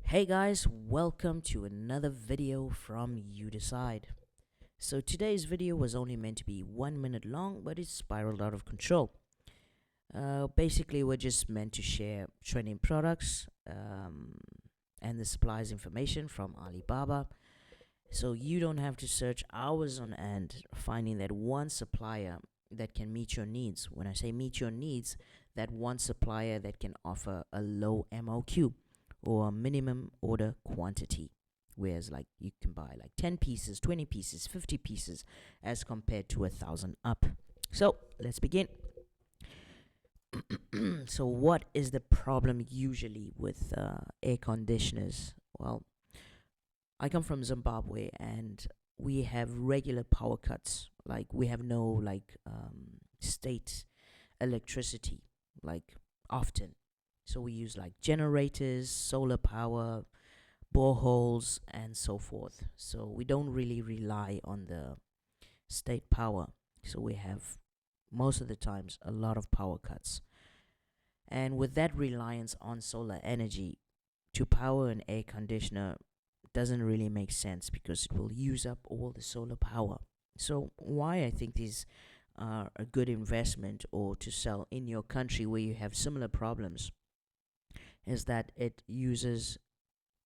Hey guys, welcome to another video from UDCYD. So today's video was only meant to be 1 minute long, but it spiraled out of control. Basically, we're just meant to share trending products and the suppliers information from Alibaba. So you don't have to search hours on end finding that one supplier that can meet your needs. When I say meet your needs, that one supplier that can offer a low MOQ or a minimum order quantity, whereas like you can buy like 10 pieces, 20 pieces, 50 pieces as compared to 1,000 up. So let's begin. So what is the problem usually with air conditioners? Well, I come from Zimbabwe and we have regular power cuts. Like we have no state electricity like often. So we use like generators, solar power, boreholes, and so forth. So we don't really rely on the state power. So we have most of the times a lot of power cuts. And with that reliance on solar energy to power an air conditioner doesn't really make sense because it will use up all the solar power. So why I think these are a good investment or to sell in your country where you have similar problems is that it uses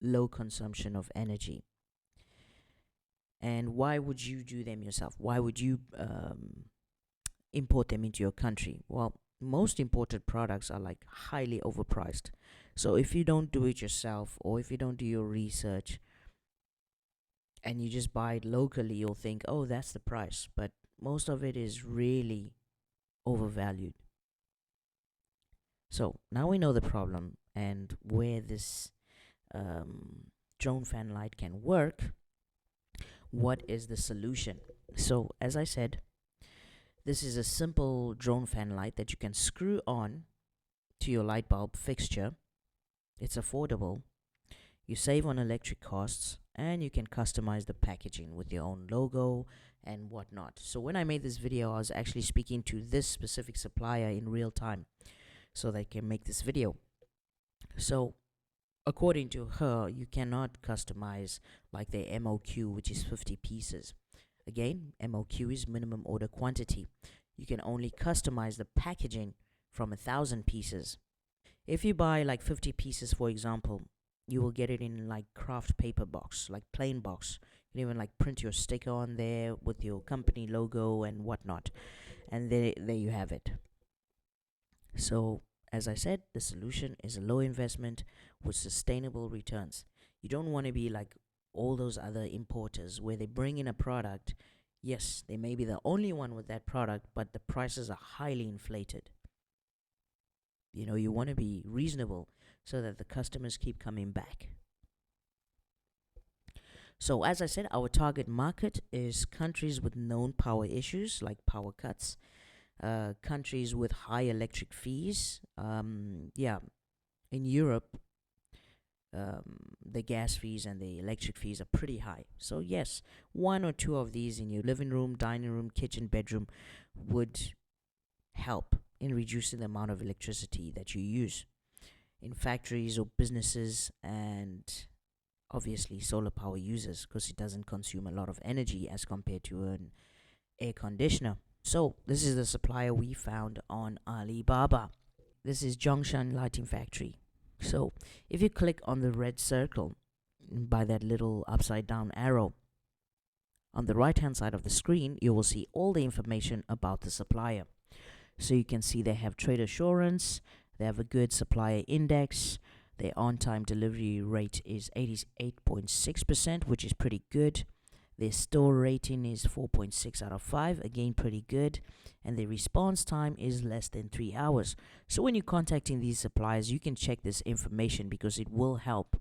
low consumption of energy. And why would you do them yourself? Why would you import them into your country? Well, most imported products are like highly overpriced. So if you don't do it yourself or if you don't do your research and you just buy it locally, you'll think, oh, that's the price. But most of it is really overvalued. So now we know the problem and where this drone fan light can work. What is the solution? So as I said, this is a simple drone fan light that you can screw on to your light bulb fixture. It's affordable. You save on electric costs and you can customize the packaging with your own logo and whatnot. So when I made this video, I was actually speaking to this specific supplier in real time so that I can make this video. So according to her, you cannot customize like the MOQ, which is 50 pieces. Again, MOQ is minimum order quantity. You can only customize the packaging from 1,000 pieces. If you buy like 50 pieces, for example, you will get it in like craft paper box, like plain box. You can even like print your sticker on there with your company logo and whatnot. And there you have it. So as I said, the solution is a low investment with sustainable returns. You don't want to be like all those other importers where they bring in a product. Yes, they may be the only one with that product, but the prices are highly inflated. You want to be reasonable so that the customers keep coming back. So as I said, our target market is countries with known power issues like power cuts, countries with high electric fees. In Europe, the gas fees and the electric fees are pretty high. So yes, one or two of these in your living room, dining room, kitchen, bedroom would help in reducing the amount of electricity that you use in factories or businesses, and obviously solar power users because it doesn't consume a lot of energy as compared to an air conditioner. So this is the supplier we found on Alibaba. This is Zhongshan Lighting Factory. So if you click on the red circle by that little upside down arrow on the right hand side of the screen, you will see all the information about the supplier. So you can see they have trade assurance, they have a good supplier index, their on-time delivery rate is 88.6%, which is pretty good. Their store rating is 4.6 out of 5, again pretty good, and the response time is less than 3 hours. So when you're contacting these suppliers, you can check this information because it will help.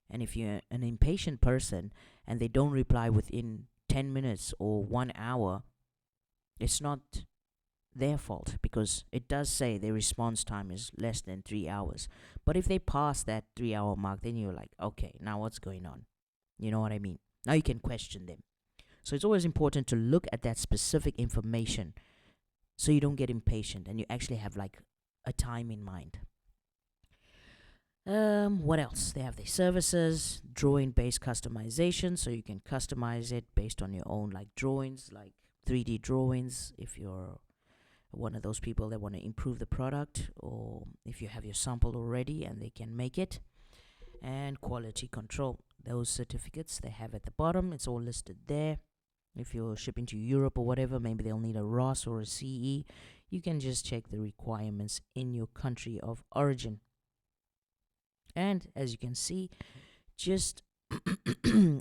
And if you're an impatient person and they don't reply within 10 minutes or 1 hour, it's not their fault because it does say their response time is less than 3 hours. But if they pass that 3 hour mark, then you're like, okay, now what's going on? You know what I mean? Now you can question them. So it's always important to look at that specific information so you don't get impatient and you actually have like a time in mind. What else? They have their services, drawing-based customization, so you can customize it based on your own like drawings, like 3D drawings. If you're one of those people that want to improve the product, or if you have your sample already and they can make it. And quality control, those certificates they have at the bottom, it's all listed there. If you're shipping to Europe or whatever, maybe they'll need a ROS or a CE. You can just check the requirements in your country of origin. And as you can see, just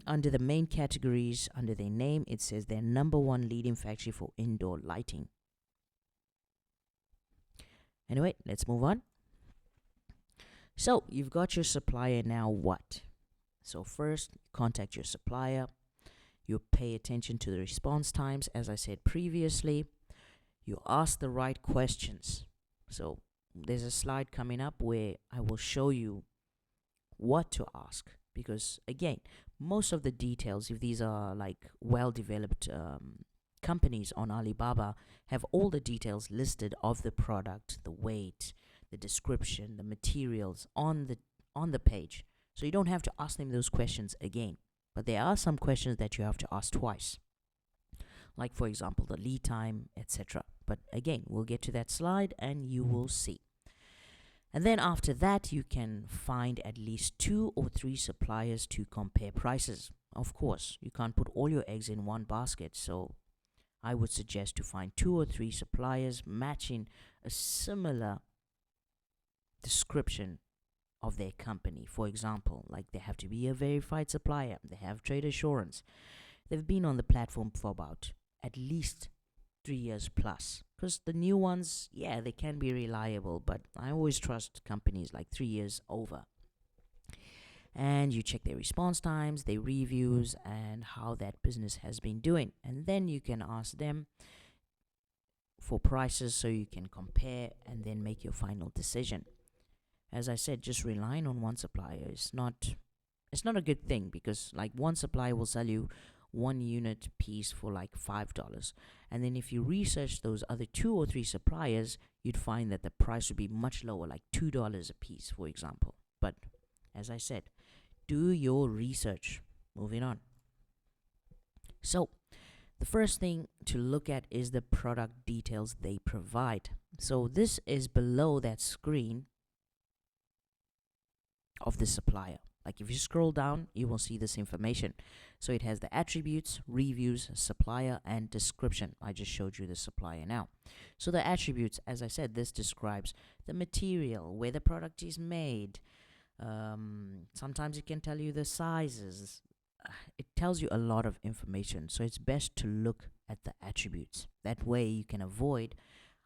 under the main categories, under their name, it says they're #1 leading factory for indoor lighting. Anyway, let's move on. So you've got your supplier. Now what? So first, contact your supplier. You pay attention to the response times, as I said previously. You ask the right questions. So there's a slide coming up where I will show you what to ask, because again, most of the details, if these are like well-developed companies on Alibaba, have all the details listed of the product, the weight, the description, the materials on the page. So you don't have to ask them those questions again. But there are some questions that you have to ask twice, like for example the lead time, etc. But again, we'll get to that slide and you will see. And then after that, you can find at least 2 or 3 suppliers to compare prices. Of course, you can't put all your eggs in one basket, so I would suggest to find 2 or 3 suppliers matching a similar description of their company. For example, like they have to be a verified supplier, they have trade assurance, they've been on the platform for about at least 3 years plus. Because the new ones, yeah, they can be reliable, but I always trust companies like 3 years over. And you check their response times, their reviews, and how that business has been doing. And then you can ask them for prices so you can compare and then make your final decision. As I said, just relying on one supplier is not a good thing, because like one supplier will sell you 1 unit piece for like $5, and then if you research those other 2 or 3 suppliers, you'd find that the price would be much lower, like $2 a piece, for example. But as I said, do your research. Moving on. So the first thing to look at is the product details they provide. So this is below that screen of the supplier. Like if you scroll down, you will see this information. So it has the attributes, reviews, supplier, and description. I just showed you the supplier now. So the attributes, as I said, this describes the material, where the product is made. Sometimes it can tell you the sizes. It tells you a lot of information. So it's best to look at the attributes. That way you can avoid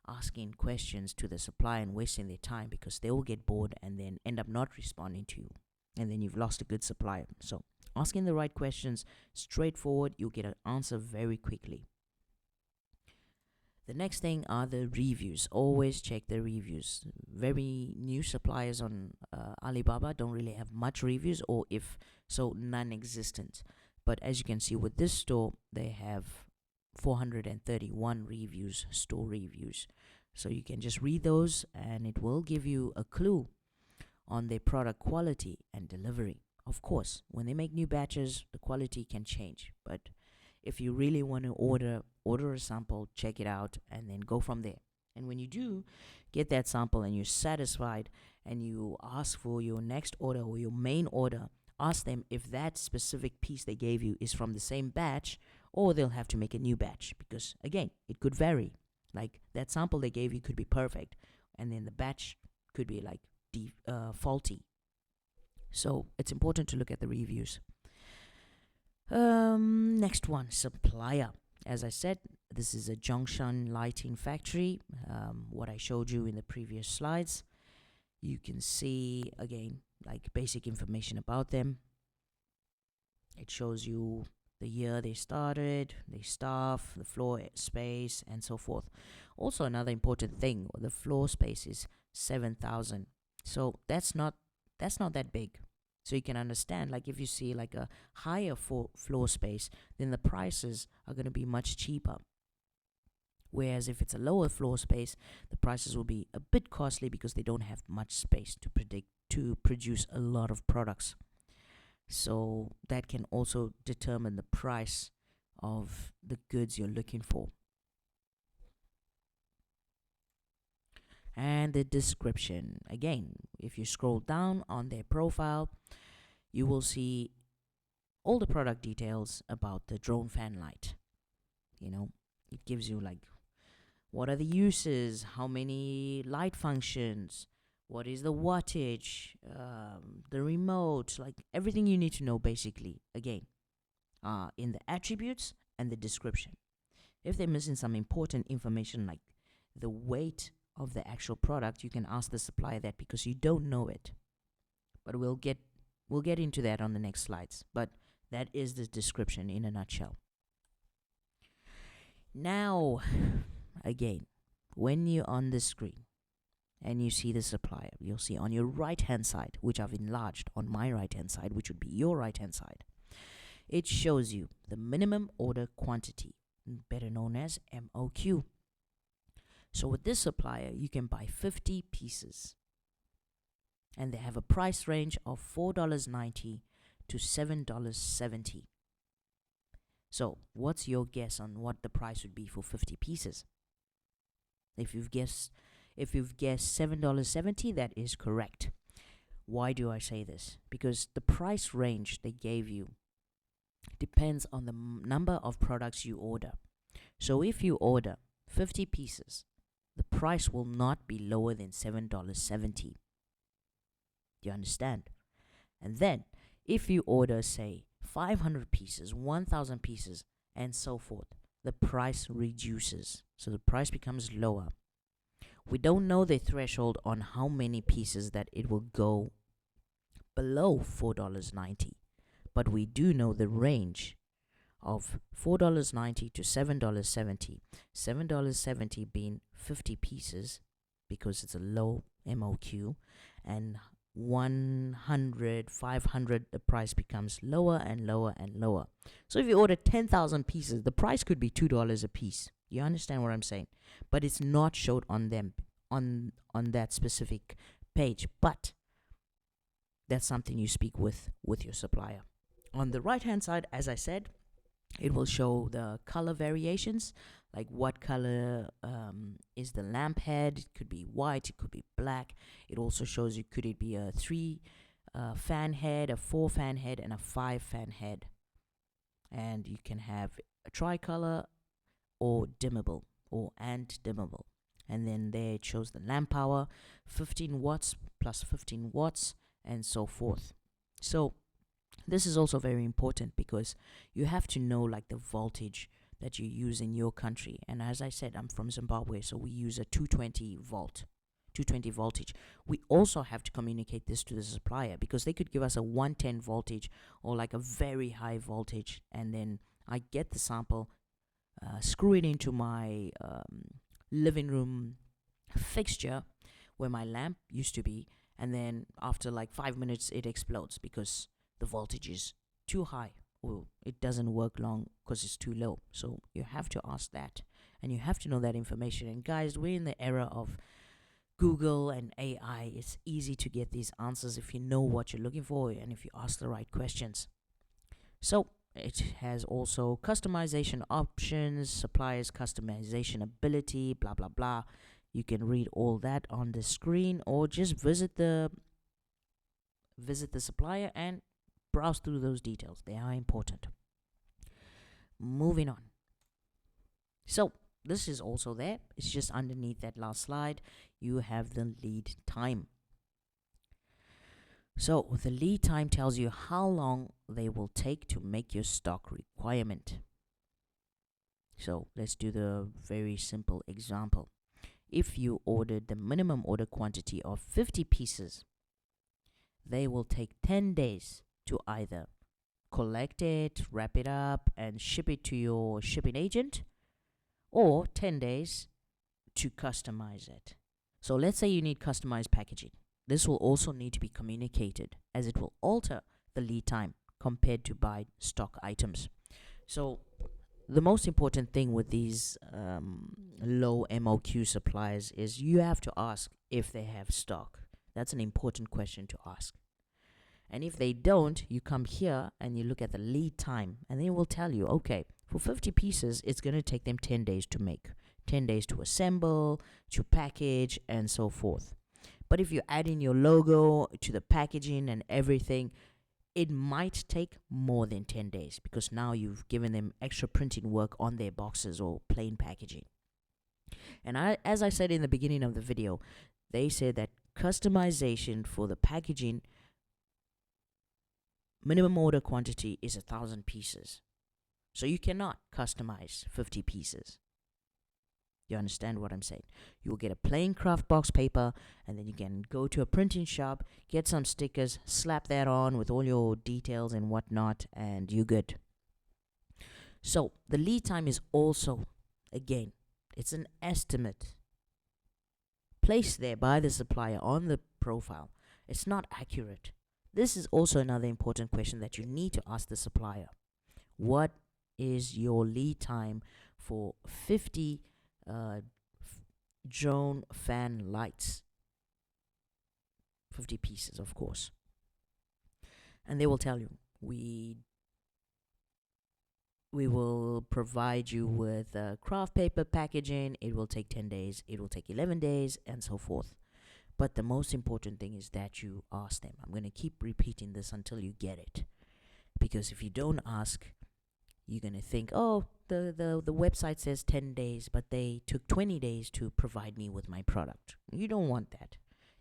asking questions to the supplier and wasting their time, because they will get bored and then end up not responding to you, and then you've lost a good supplier. So asking the right questions, straightforward, you'll get an answer very quickly. The next thing are the reviews. Always check the reviews. Very new suppliers on Alibaba don't really have much reviews, or if so, non-existent. But as you can see with this store, they have 431 reviews, store reviews. So you can just read those and it will give you a clue on their product quality and delivery. Of course, when they make new batches, the quality can change. But if you really want to order a sample, check it out, and then go from there. And when you do get that sample and you're satisfied and you ask for your next order or your main order, ask them if that specific piece they gave you is from the same batch, or they'll have to make a new batch, because again, it could vary. Like that sample they gave you could be perfect, and then the batch could be like faulty. So it's important to look at the reviews. Next one, supplier. As I said, this is a Zhongshan lighting factory. What I showed you in the previous slides. You can see again like basic information about them. It shows you the year they started, their staff, the floor space, and so forth. Also, another important thing, the floor space is 7,000. So that's not that big. So you can understand, like if you see like a higher floor space, then the prices are going to be much cheaper. Whereas if it's a lower floor space, the prices will be a bit costly because they don't have much space to to produce a lot of products. So that can also determine the price of the goods you're looking for. And the description. Again, if you scroll down on their profile, you will see all the product details about the drone fan light. It gives you like what are the uses, how many light functions, what is the wattage, the remote, like everything you need to know basically, again, in the attributes and the description. If they're missing some important information like the weight of the actual product, you can ask the supplier that because you don't know it. But we'll get into that on the next slides. But that is the description in a nutshell. Now, again, when you're on the screen and you see the supplier, you'll see on your right hand side, which I've enlarged on my right hand side, which would be your right hand side, it shows you the minimum order quantity, better known as MOQ. So with this supplier, you can buy 50 pieces. And they have a price range of $4.90 to $7.70. So what's your guess on what the price would be for 50 pieces? If you've guessed $7.70, that is correct. Why do I say this? Because the price range they gave you depends on the number of products you order. So if you order 50 pieces, the price will not be lower than $7.70. Do you understand? And then, if you order, say, 500 pieces, 1,000 pieces, and so forth, the price reduces. So the price becomes lower. We don't know the threshold on how many pieces that it will go below $4.90, but we do know the range of $4.90 to $7.70. $7.70 being 50 pieces because it's a low MOQ, and 100, 500, the price becomes lower and lower and lower. So if you order 10,000 pieces, the price could be $2 a piece. You understand what I'm saying? But it's not showed on them on that specific page. But that's something you speak with your supplier. On the right hand side, as I said, it will show the color variations, like what color is the lamp head. It could be white, it could be black. It also shows you could it be a 3 fan head, a 4 fan head, and a 5 fan head. And you can have a tricolor or dimmable and dimmable. And then there it shows the lamp power, 15 watts plus 15 watts, and so forth. So this is also very important because you have to know like the voltage that you use in your country. And as I said, I'm from Zimbabwe, so we use a 220 voltage. We also have to communicate this to the supplier because they could give us a 110 voltage or like a very high voltage, and then I get the sample, screw it into my living room fixture where my lamp used to be, and then after like 5 minutes it explodes because the voltage is too high, or it doesn't work long because it's too low. So you have to ask that, and you have to know that information. And guys, we're in the era of Google and AI. It's easy to get these answers if you know what you're looking for and if you ask the right questions. So it has also customization options, suppliers customization ability, blah blah blah. You can read all that on the screen, or just visit the supplier and browse through those details. They are important. Moving on. So this is also there. It's just underneath that last slide. You have the lead time. So the lead time tells you how long they will take to make your stock requirement. So let's do the very simple example. If you ordered the minimum order quantity of 50 pieces, they will take 10 days to either collect it, wrap it up, and ship it to your shipping agent, or 10 days to customize it. So let's say you need customized packaging. This will also need to be communicated, as it will alter the lead time compared to buy stock items. So the most important thing with these low MOQ suppliers is you have to ask if they have stock. That's an important question to ask. And if they don't, you come here and you look at the lead time, and they will tell you, okay, for 50 pieces, it's going to take them 10 days to make, 10 days to assemble, to package, and so forth. But if you add in your logo to the packaging and everything, it might take more than 10 days because now you've given them extra printing work on their boxes or plain packaging. And as I said in the beginning of the video, they said that customization for the packaging minimum order quantity is 1,000 pieces. So you cannot customize 50 pieces. You understand what I'm saying? You will get a plain craft box paper, and then you can go to a printing shop, get some stickers, slap that on with all your details and whatnot, and you're good. So the lead time is also, again, it's an estimate placed there by the supplier on the profile. It's not accurate. This is also another important question that you need to ask the supplier. What is your lead time for 50 drone fan lights? 50 pieces, of course. And they will tell you, we will provide you with craft paper packaging. It will take 10 days. It will take 11 days, and so forth. But the most important thing is that you ask them. I'm going to keep repeating this until you get it. Because if you don't ask, you're going to think, oh, the website says 10 days, but they took 20 days to provide me with my product. You don't want that.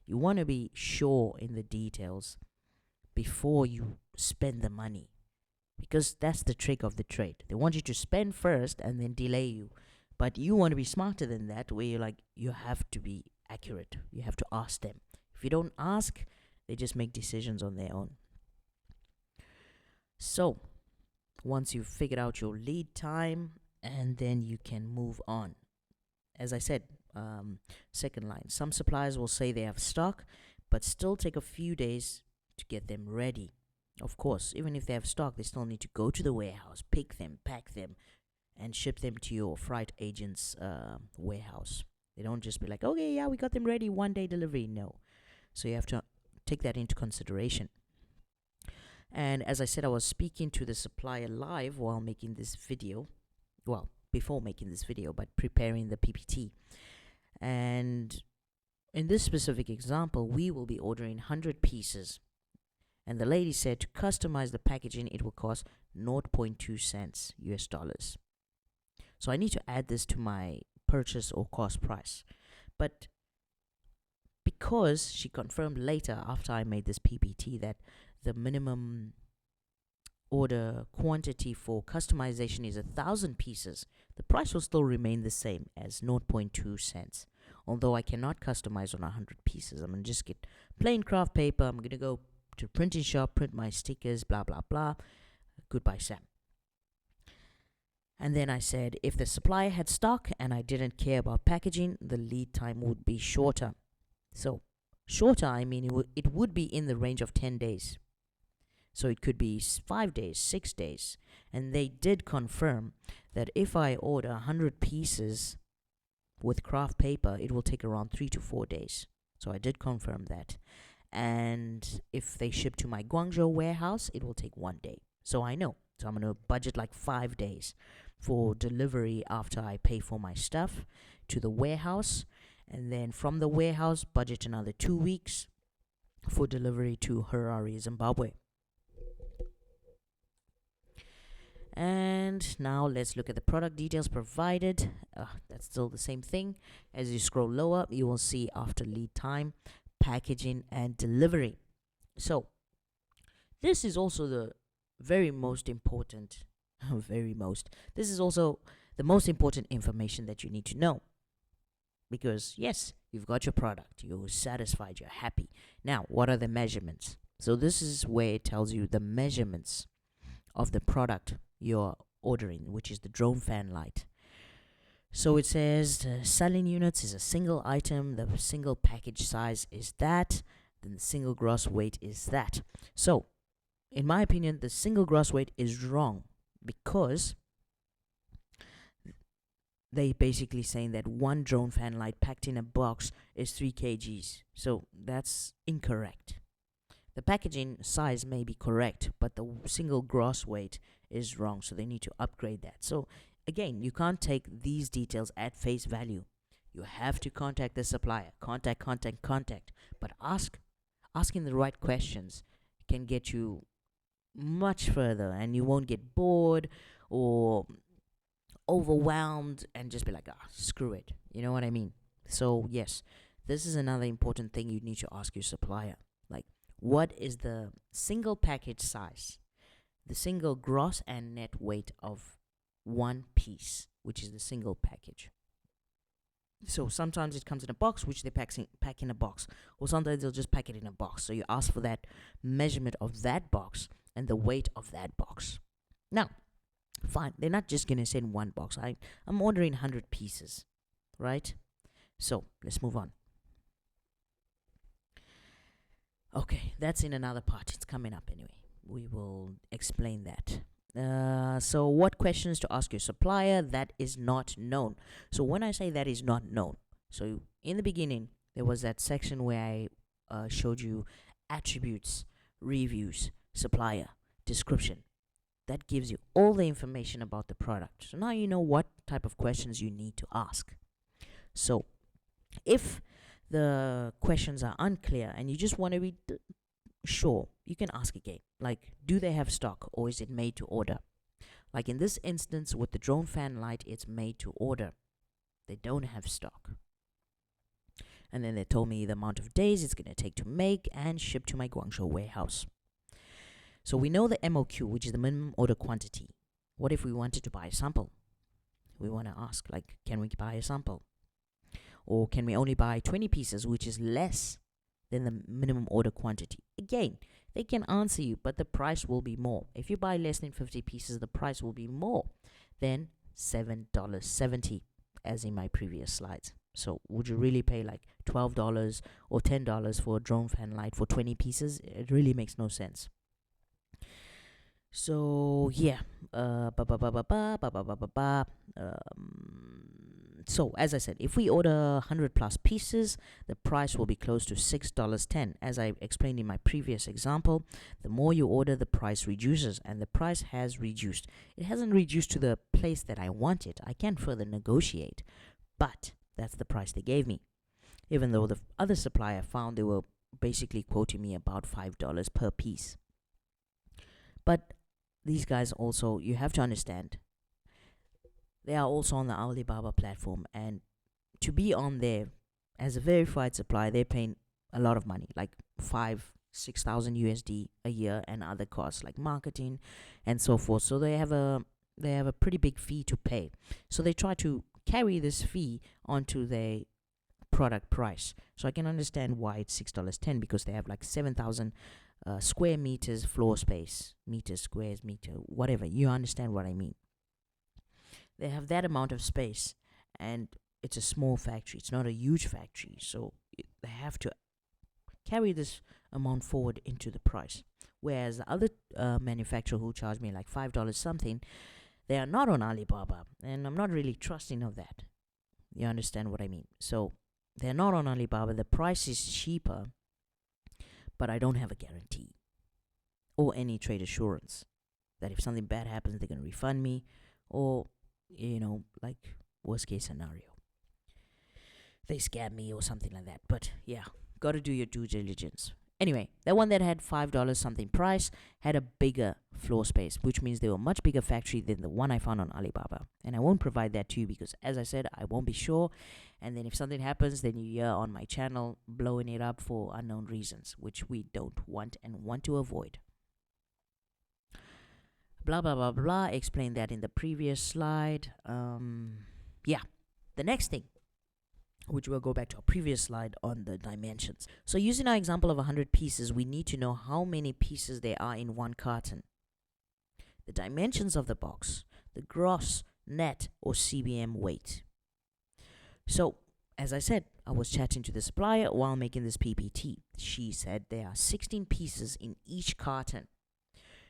You want to be sure in the details before you spend the money. Because that's the trick of the trade. They want you to spend first and then delay you. But you want to be smarter than that, where you have to be accurate. You have to ask them. If you don't ask, they just make decisions on their own. So, once you've figured out your lead time, and then you can move on. As I said, second line, some suppliers will say they have stock, but still take a few days to get them ready. Of course, even if they have stock, they still need to go to the warehouse, pick them, pack them, and ship them to your freight agent's warehouse. They don't just be like, okay, yeah, we got them ready, 1 day delivery. No. So you have to take that into consideration. And as I said, I was speaking to the supplier live while making this video. Well, before making this video, but preparing the PPT. And in this specific example, we will be ordering 100 pieces. And the lady said to customize the packaging, it will cost 0.2 cents US dollars. So I need to add this to my purchase or cost price. But because she confirmed later after I made this PPT that the minimum order quantity for customization is 1,000 pieces, the price will still remain the same as 0.2 cents. Although I cannot customize on 100 pieces. I'm going to just get plain craft paper. I'm going to go to printing shop, print my stickers, blah, blah, blah. Goodbye, Sam. And then I said, if the supplier had stock and I didn't care about packaging, the lead time would be shorter. So, shorter, I mean, it would be in the range of 10 days. So it could be 5 days, 6 days. And they did confirm that if I order 100 pieces with craft paper, it will take around 3 to 4 days. So I did confirm that. And if they ship to my Guangzhou warehouse, it will take 1 day. So I know. So I'm going to budget like 5 days for delivery after I pay for my stuff to the warehouse. And then from the warehouse, budget another 2 weeks for delivery to Harare, Zimbabwe. And now let's look at the product details provided. That's still the same thing. As you scroll lower, you will see after lead time, packaging, and delivery. So this is also the very most important, this is also the most important information that you need to know. Because yes, you've got your product, you're satisfied, you're happy. Now, what are the measurements? So this is where it tells you the measurements of the product you're ordering, which is the drone fan light. So it says the selling units is a single item, the single package size is that, then the single gross weight is that. So, in my opinion, the single gross weight is wrong because they basically saying that one drone fan light packed in a box is 3 kgs. So that's incorrect. The packaging size may be correct, but the single gross weight is wrong, so they need to upgrade that. So again, you can't take these details at face value. You have to contact the supplier. Contact. But asking the right questions can get you much further, and you won't get bored or overwhelmed and just be like, screw it. You know what I mean? So yes, this is another important thing you need to ask your supplier. Like, what is the single package size, the single gross and net weight of one piece, which is the single package? So sometimes it comes in a box, which they pack in a box, or sometimes they'll just pack it in a box. So you ask for that measurement of that box and the weight of that box. Now, fine, they're not just gonna send one box. I'm ordering 100 pieces, right? So let's move on. Okay, that's in another part. It's coming up anyway. We will explain that. So what questions to ask your supplier that is not known? So when I say that is not known, so in the beginning there was that section where I showed you attributes, reviews, supplier, description. That gives you all the information about the product. So now you know what type of questions you need to ask. So if the questions are unclear and you just want to be sure, you can ask again, like, do they have stock or is it made to order? Like in this instance with the drone fan light, it's made to order. They don't have stock. And then they told me the amount of days it's going to take to make and ship to my Guangzhou warehouse. So we know the MOQ, which is the minimum order quantity. What if we wanted to buy a sample? We want to ask, like, can we buy a sample? Or can we only buy 20 pieces, which is less than the minimum order quantity? Again, they can answer you, but the price will be more. If you buy less than 50 pieces, the price will be more than $7.70, as in my previous slides. So would you really pay like $12 or $10 for a drone fan light for 20 pieces? It really makes no sense. So yeah, so as I said, if we order 100 plus pieces, the price will be close to $6.10. As I explained in my previous example, the more you order, the price reduces, and the price has reduced. It hasn't reduced to the place that I want it. I can further negotiate, but that's the price they gave me. Even though the other supplier found they were basically quoting me about $5 per piece. But these guys also, you have to understand, they are also on the Alibaba platform, and to be on there as a verified supplier, they're paying a lot of money, like 6,000 USD a year, and other costs like marketing and so forth. So they have a pretty big fee to pay. So they try to carry this fee onto their product price. So I can understand why it's $6.10, because they have like 7,000 square meters floor space, meters, squares, meter, whatever. You understand what I mean? They have that amount of space, and it's a small factory. It's not a huge factory, so they have to carry this amount forward into the price. Whereas the other manufacturer who charged me like $5 something, they are not on Alibaba, and I'm not really trusting of that. You understand what I mean? So they're not on Alibaba. The price is cheaper, but I don't have a guarantee or any trade assurance that if something bad happens, they're going to refund me, or, you know, like worst case scenario, they scam me or something like that. But yeah, got to do your due diligence. Anyway, that one that had $5 something price had a bigger floor space, which means they were a much bigger factory than the one I found on Alibaba. And I won't provide that to you because, as I said, I won't be sure. And then if something happens, then you hear on my channel blowing it up for unknown reasons, which we don't want and want to avoid. Blah, blah, blah, blah. Explained that in the previous slide. Yeah, the next thing, which we'll go back to our previous slide on the dimensions. So using our example of 100 pieces, we need to know how many pieces there are in one carton, the dimensions of the box, the gross, net, or CBM weight. So, as I said, I was chatting to the supplier while making this PPT. She said there are 16 pieces in each carton.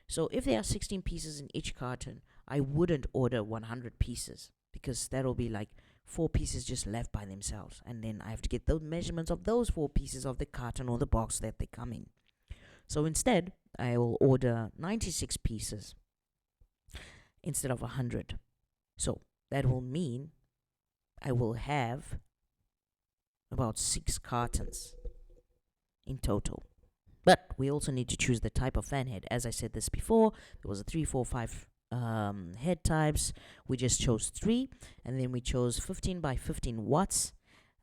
So if there are 16 pieces in each carton, I wouldn't order 100 pieces. because that'll be like 4 pieces just left by themselves, and then I have to get the measurements of those 4 pieces of the carton or the box that they come in. So instead, I will order 96 pieces instead of 100. So that will mean I will have about 6 cartons in total. But we also need to choose the type of fan head. As I said this before, there was a 3, 4, 5 head types. We just chose 3, and then we chose 15 by 15 watts,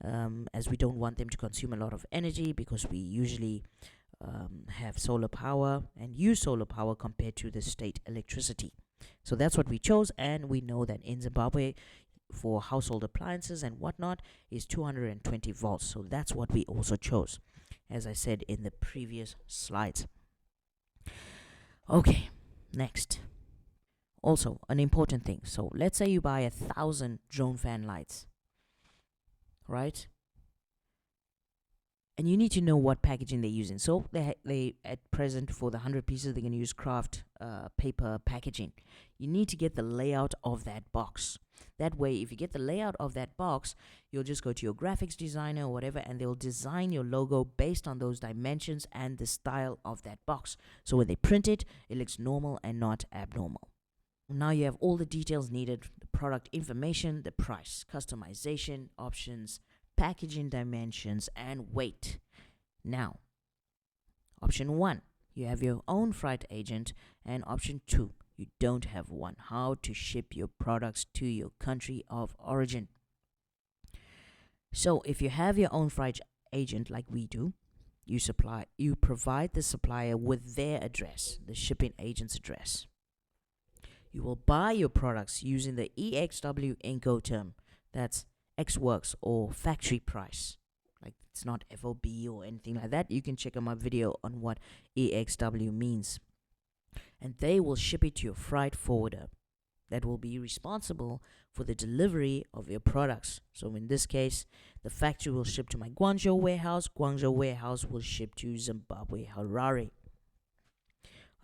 as we don't want them to consume a lot of energy, because we usually have solar power and use solar power compared to the state electricity. So that's what we chose, and we know that in Zimbabwe, for household appliances and whatnot, is 220 volts. So that's what we also chose, as I said in the previous slides. Okay, next. Also, an important thing. So let's say you buy 1,000 drone fan lights, right? And you need to know what packaging they're using. So they at present, for the 100 pieces, they're going to use craft paper packaging. You need to get the layout of that box. That way, if you get the layout of that box, you'll just go to your graphics designer or whatever, and they'll design your logo based on those dimensions and the style of that box. So when they print it, it looks normal and not abnormal. Now you have all the details needed: the product information, the price, customization options, packaging dimensions, and weight. Now, option 1, you have your own freight agent, and option 2, you don't have one. How to ship your products to your country of origin. So if you have your own freight agent like we do, you provide the supplier with their address, the shipping agent's address. You will buy your products using the EXW Incoterm. That's X Works or factory price. Like, it's not FOB or anything like that. You can check out my video on what EXW means. And they will ship it to your freight forwarder that will be responsible for the delivery of your products. So in this case, the factory will ship to my Guangzhou warehouse. Guangzhou warehouse will ship to Zimbabwe, Harare.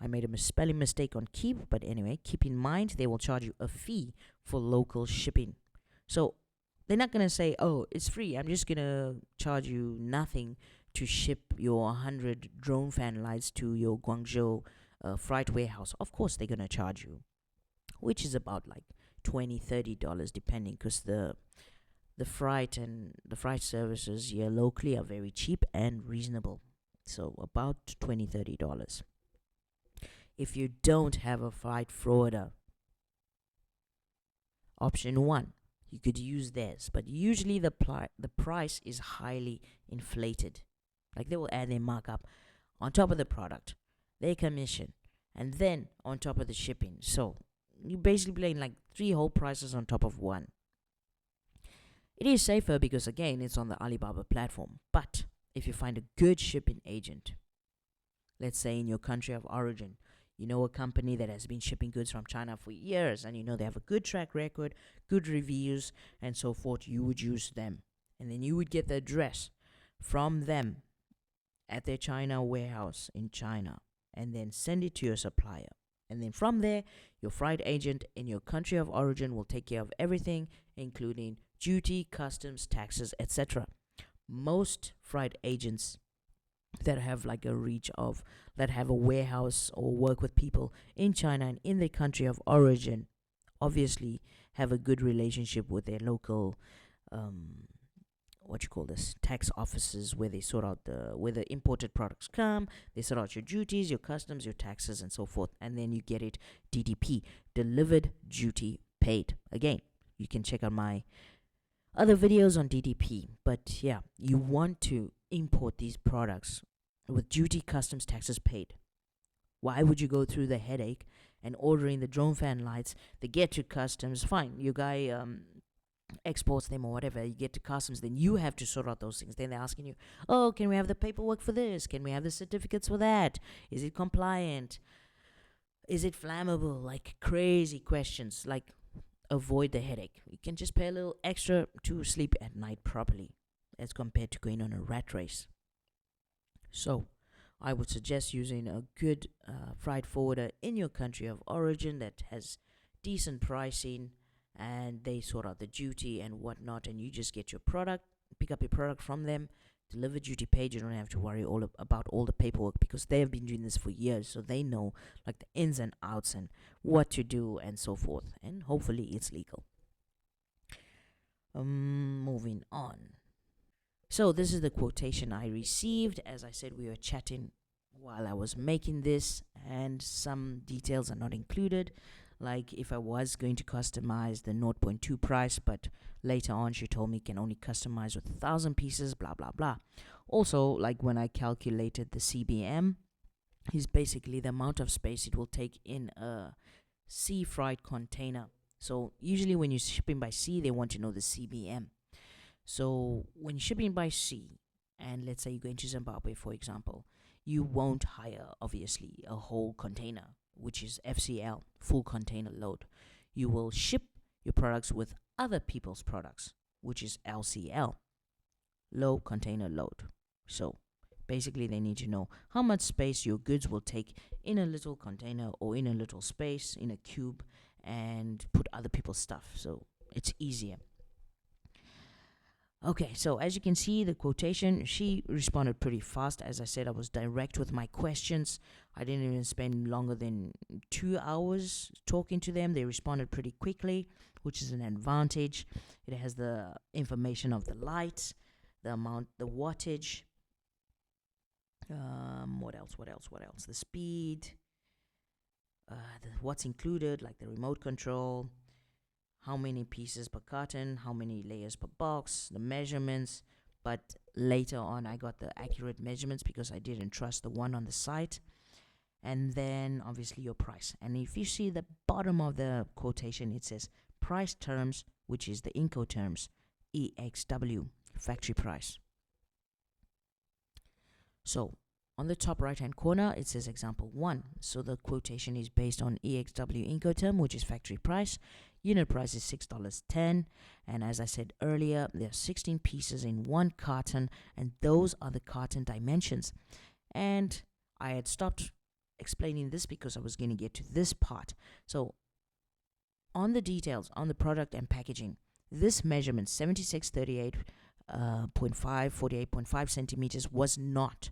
I made a spelling mistake on keep, but anyway, keep in mind they will charge you a fee for local shipping. So they're not going to say, oh, it's free, I'm just going to charge you nothing to ship your 100 drone fan lights to your Guangzhou freight warehouse. Of course, they're going to charge you, which is about like $20-$30 depending, because the freight and the freight services here locally are very cheap and reasonable. So about $20-$30. If you don't have a freight forwarder, option 1, you could use theirs, but usually the price is highly inflated. Like, they will add their markup on top of the product, their commission, and then on top of the shipping. So you're basically paying like 3 whole prices on top of 1. It is safer because, again, it's on the Alibaba platform. But if you find a good shipping agent, let's say in your country of origin, you know a company that has been shipping goods from China for years, and you know they have a good track record, good reviews, and so forth, you would use them. And then you would get the address from them at their China warehouse in China, and then send it to your supplier. And then from there, your freight agent in your country of origin will take care of everything, including duty, customs, taxes, etc. Most freight agents that have like a reach of, that have a warehouse or work with people in China and in their country of origin, obviously have a good relationship with their local tax offices, where they sort out where the imported products come. They sort out your duties, your customs, your taxes, and so forth, and then you get it DDP, delivered duty paid. Again, you can check out my other videos on DDP. But yeah, you want to import these products with duty, customs, taxes paid. Why would you go through the headache and ordering the drone fan lights? They get to customs, fine, your guy exports them or whatever, you get to customs, then you have to sort out those things. Then they're asking you, oh, can we have the paperwork for this? Can we have the certificates for that? Is it compliant? Is it flammable? Like, crazy questions. Like, avoid the headache. You can just pay a little extra to sleep at night properly, as compared to going on a rat race. So I would suggest using a good freight forwarder in your country of origin that has decent pricing and they sort out the duty and whatnot, and you just get your product, pick up your product from them, deliver duty paid. You don't have to worry about all the paperwork because they have been doing this for years, so they know like the ins and outs and what to do and so forth, and hopefully it's legal. Moving on. So this is the quotation I received. As I said, we were chatting while I was making this, and some details are not included, like if I was going to customize the 0.2 price, but later on she told me can only customize with 1,000 pieces, blah blah blah. Also, like when I calculated the CBM, is basically the amount of space it will take in a sea freight container. So usually when you're shipping by sea, they want to know the CBM. So when shipping by sea, and let's say you're going to Zimbabwe, for example, you won't hire, obviously, a whole container, which is FCL, full container load. You will ship your products with other people's products, which is LCL, low container load. So basically, they need to know how much space your goods will take in a little container or in a little space, in a cube, and put other people's stuff. So it's easier. Okay, so as you can see, the quotation, she responded pretty fast. As I said, I was direct with my questions. I didn't even spend longer than 2 hours talking to them. They responded pretty quickly, which is an advantage. It has the information of the light, the amount, the wattage. What else? The speed, what's included, like the remote control, how many pieces per carton, how many layers per box, the measurements. But later on, I got the accurate measurements because I didn't trust the one on the site. And then obviously your price. And if you see the bottom of the quotation, it says price terms, which is the Incoterms, EXW, factory price. So on the top right hand corner, it says example 1. So the quotation is based on EXW Incoterm, which is factory price. Unit price is $6.10. And as I said earlier, there are 16 pieces in one carton, and those are the carton dimensions. And I had stopped explaining this because I was going to get to this part. So on the details, on the product and packaging, this measurement, 7638.5, 48.5 centimeters, was not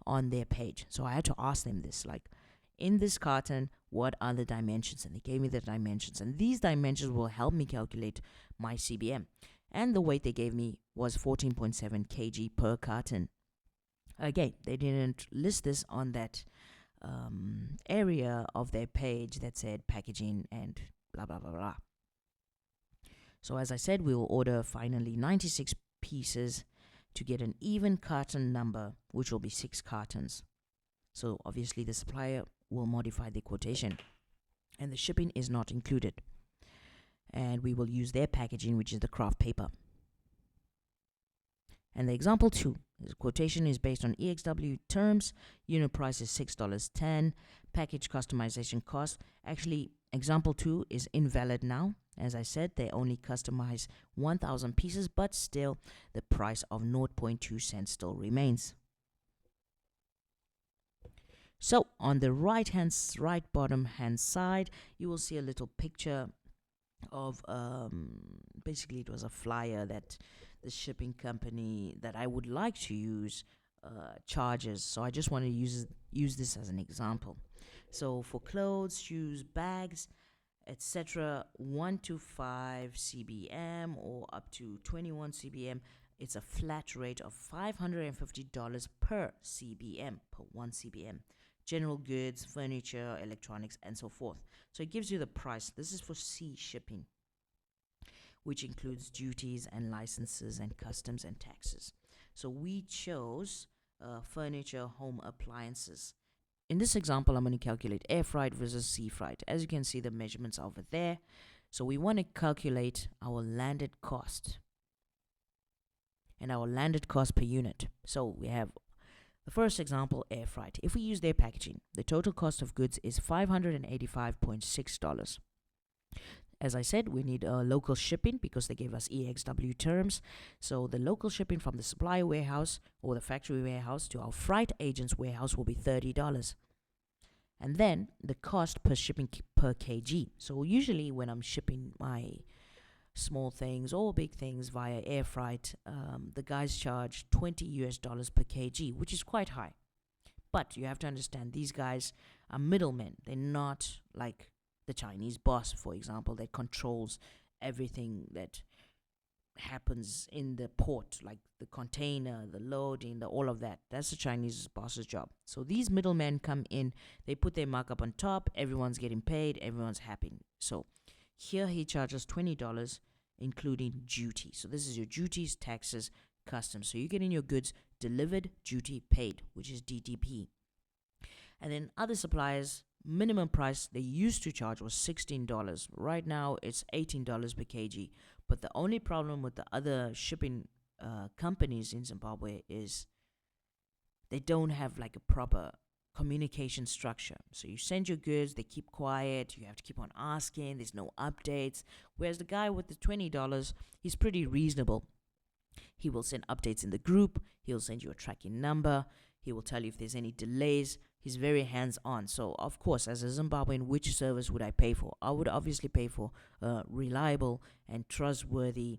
on their page. So I had to ask them this, like, in this carton, what are the dimensions? And they gave me the dimensions. And these dimensions will help me calculate my CBM. And the weight they gave me was 14.7 kg per carton. Again, they didn't list this on that area of their page that said packaging and blah, blah, blah, blah. So as I said, we will order finally 96 pieces to get an even carton number, which will be 6 cartons. So obviously the supplier will modify the quotation, and the shipping is not included. And we will use their packaging, which is the craft paper. And the example 2, the quotation is based on EXW terms. Unit price is $6.10. Package customization cost. Actually, example 2 is invalid now. As I said, they only customize 1,000 pieces, but still the price of 0.2 cents still remains. So on the right bottom hand side, you will see a little picture of basically it was a flyer that the shipping company that I would like to use charges. So I just want to use this as an example. So for clothes, shoes, bags, etc., 1 to 5 CBM or up to 21 CBM, it's a flat rate of $550 per CBM, per 1 CBM. General goods, furniture, electronics, and so forth. So it gives you the price. This is for sea shipping, which includes duties and licenses and customs and taxes. So we chose furniture, home appliances. In this example, I'm going to calculate air freight versus sea freight. As you can see, the measurements are over there. So we want to calculate our landed cost and our landed cost per unit. So we have the first example, air freight. If we use their packaging, the total cost of goods is $585.6. As I said, we need local shipping because they gave us EXW terms. So the local shipping from the supplier warehouse or the factory warehouse to our freight agent's warehouse will be $30. And then the cost per shipping per kg. So usually when I'm shipping my small things or big things via air freight, the guys charge $20 per kg, which is quite high. But you have to understand, these guys are middlemen. They're not like the Chinese boss, for example, that controls everything that happens in the port, like the container, the loading, the all of that. That's the Chinese boss's job. So these middlemen come in, they put their markup on top, everyone's getting paid, everyone's happy. So here he charges $20, including duty. So this is your duties, taxes, customs. So you're getting your goods delivered, duty paid, which is DDP. And then other suppliers, minimum price they used to charge was $16. Right now it's $18 per kg. But the only problem with the other shipping companies in Zimbabwe is they don't have like a proper communication structure. So you send your goods, they keep quiet, you have to keep on asking, there's no updates. Whereas the guy with the $20, he's pretty reasonable. He will send updates in the group, he'll send you a tracking number, he will tell you if there's any delays. He's very hands-on. So, of course, as a Zimbabwean, which service would I pay for? I would obviously pay for a reliable and trustworthy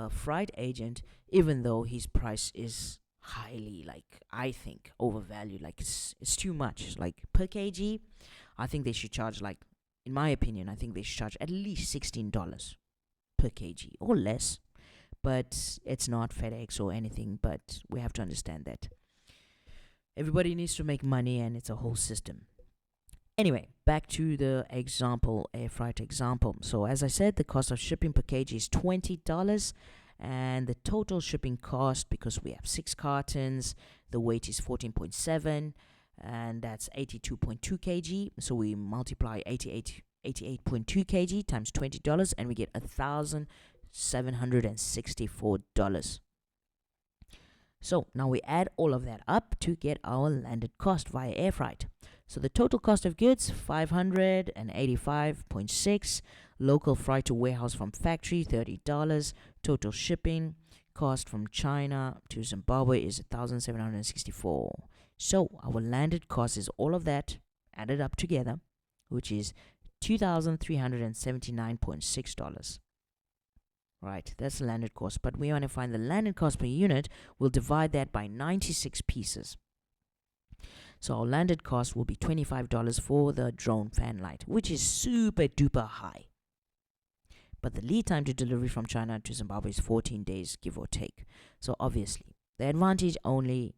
freight agent, even though his price is highly, like, I think, overvalued. Like, it's too much. Like, per kg, I think they should charge, like, in my opinion, I think they should charge at least $16 per kg or less. But it's not FedEx or anything, but we have to understand that everybody needs to make money, and it's a whole system. Anyway, back to the example, air freight example. So as I said, the cost of shipping per kg is $20, and the total shipping cost, because we have 6 cartons, the weight is 14.7, and that's 82.2 kg. So we multiply 88.2 kg times $20, and we get $1,764. So now we add all of that up to get our landed cost via air freight. So the total cost of goods, 585.6. Local freight to warehouse from factory, $30. Total shipping cost from China to Zimbabwe is 1,764. So our landed cost is all of that added up together, which is $2,379.6. Right, that's the landed cost. But we want to find the landed cost per unit. We'll divide that by 96 pieces. So our landed cost will be $25 for the drone fan light, which is super duper high. But the lead time to delivery from China to Zimbabwe is 14 days, give or take. So obviously, the only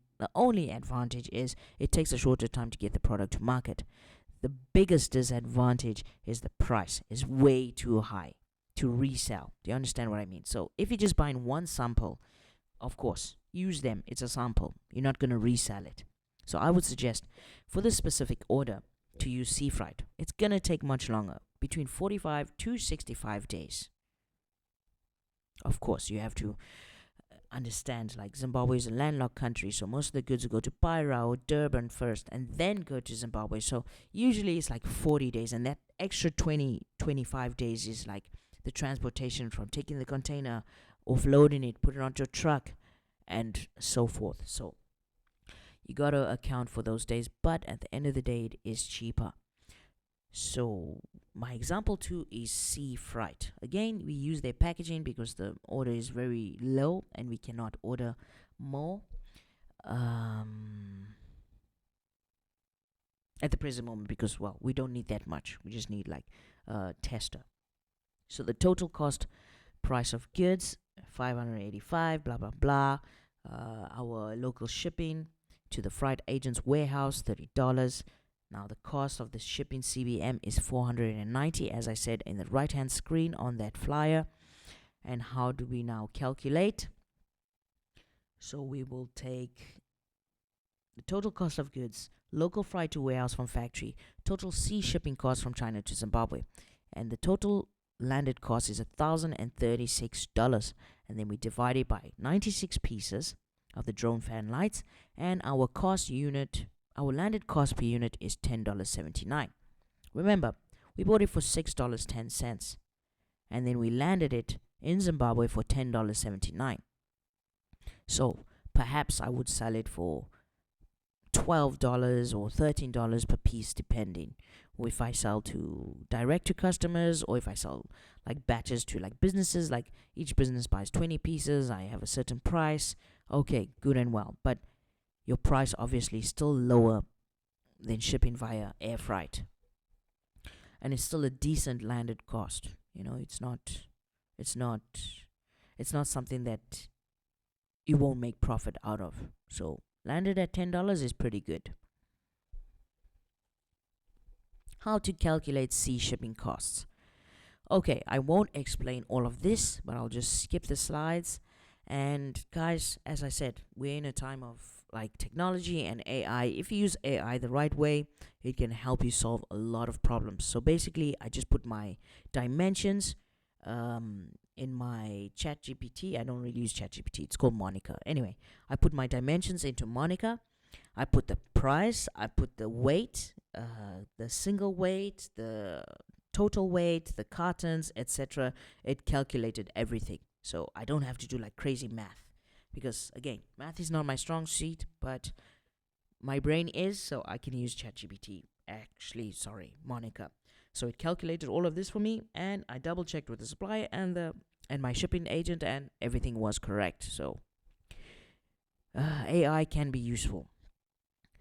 advantage is it takes a shorter time to get the product to market. The biggest disadvantage is the price is way too high to resell. Do you understand what I mean? So if you're just buying one sample, of course, use them. It's a sample. You're not going to resell it. So I would suggest for this specific order to use sea freight. It's going to take much longer, between 45 to 65 days. Of course, you have to understand, like, Zimbabwe is a landlocked country, so most of the goods go to Beira or Durban first and then go to Zimbabwe. So usually it's like 40 days, and that extra 25 days is like the transportation from taking the container, offloading it, putting it onto a truck, and so forth. So you got to account for those days, but at the end of the day, it is cheaper. So my example 2 is sea freight. Again, we use their packaging because the order is very low and we cannot order more at the present moment, because, well, we don't need that much. We just need like a tester. So the total cost price of goods, 585, blah blah blah. Our local shipping to the freight agent's warehouse, $30. Now the cost of the shipping CBM is $490, as I said in the right hand screen on that flyer. And how do we now calculate? So we will take the total cost of goods, local freight to warehouse from factory, total sea shipping cost from China to Zimbabwe, and the total landed cost is $1,036. And then we divide it by 96 pieces of the drone fan lights, and our landed cost per unit is $10.79. Remember, we bought it for $6.10, and then we landed it in Zimbabwe for $10.79. So perhaps I would sell it for $12 or $13 per piece, depending. Or if I sell to direct to customers, or if I sell like batches to like businesses, like each business buys 20 pieces, I have a certain price. Okay, good and well. But your price obviously is still lower than shipping via air freight. And it's still a decent landed cost. It's not something that you won't make profit out of. So landed at $10 is pretty good. How to calculate sea shipping costs. Okay, I won't explain all of this, but I'll just skip the slides. And guys, as I said, we're in a time of like technology and AI. If you use AI the right way, it can help you solve a lot of problems. So basically, I just put my dimensions in my chat GPT. I don't really use chat GPT. It's called Monica. Anyway, I put my dimensions into Monica. I put the price, I put the weight, the single weight, the total weight, the cartons, etc. It calculated everything. So I don't have to do like crazy math, because again, math is not my strong suit, but my brain is, so I can use ChatGPT. Monica. So it calculated all of this for me, and I double checked with the supplier and my shipping agent, and everything was correct. So AI can be useful.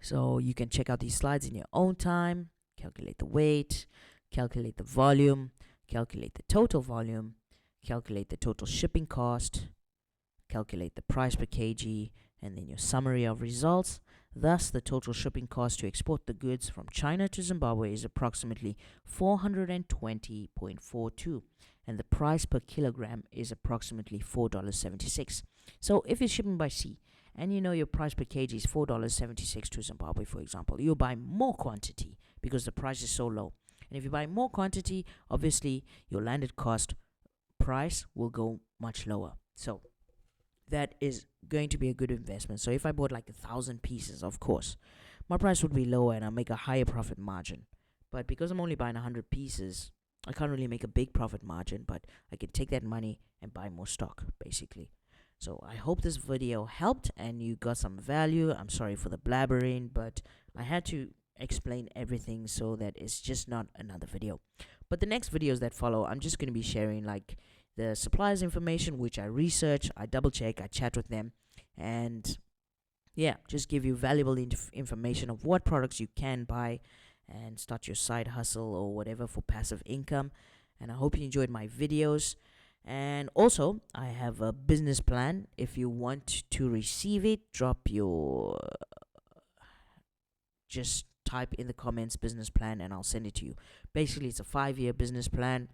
So you can check out these slides in your own time, calculate the weight, calculate the volume, calculate the total volume, calculate the total shipping cost, calculate the price per kg, and then your summary of results. Thus, the total shipping cost to export the goods from China to Zimbabwe is approximately 420.42, and the price per kilogram is approximately $4.76. So if you're shipping by sea, and your price per kg is $4.76 to Zimbabwe, for example, you buy more quantity because the price is so low. And if you buy more quantity, obviously your landed cost price will go much lower. So that is going to be a good investment. So if I bought like 1,000 pieces, of course, my price would be lower and I'll make a higher profit margin. But because I'm only buying 100 pieces, I can't really make a big profit margin, but I can take that money and buy more stock, basically. So I hope this video helped and you got some value. I'm sorry for the blabbering, but I had to explain everything so that it's just not another video. But the next videos that follow, I'm just going to be sharing like the suppliers information, which I research, I double check, I chat with them, and yeah, just give you valuable information of what products you can buy and start your side hustle or whatever for passive income. And I hope you enjoyed my videos. And also, I have a business plan. If you want to receive it, just type in the comments business plan and I'll send it to you. Basically, it's a 5-year business plan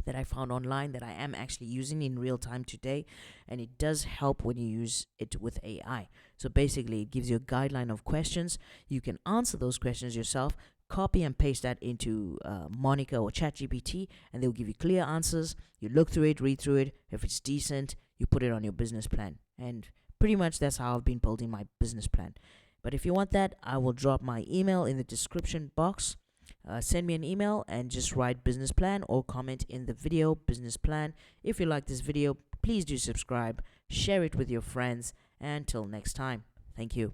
that I found online that I am actually using in real time today, and it does help when you use it with AI. So basically, it gives you a guideline of questions. You can answer those questions yourself, copy and paste that into Monica or ChatGPT, and they'll give you clear answers. You look through it, read through it. If it's decent, you put it on your business plan. And pretty much that's how I've been building my business plan. But if you want that, I will drop my email in the description box. Send me an email and just write business plan or comment in the video business plan. If you like this video, please do subscribe, share it with your friends, and till next time, thank you.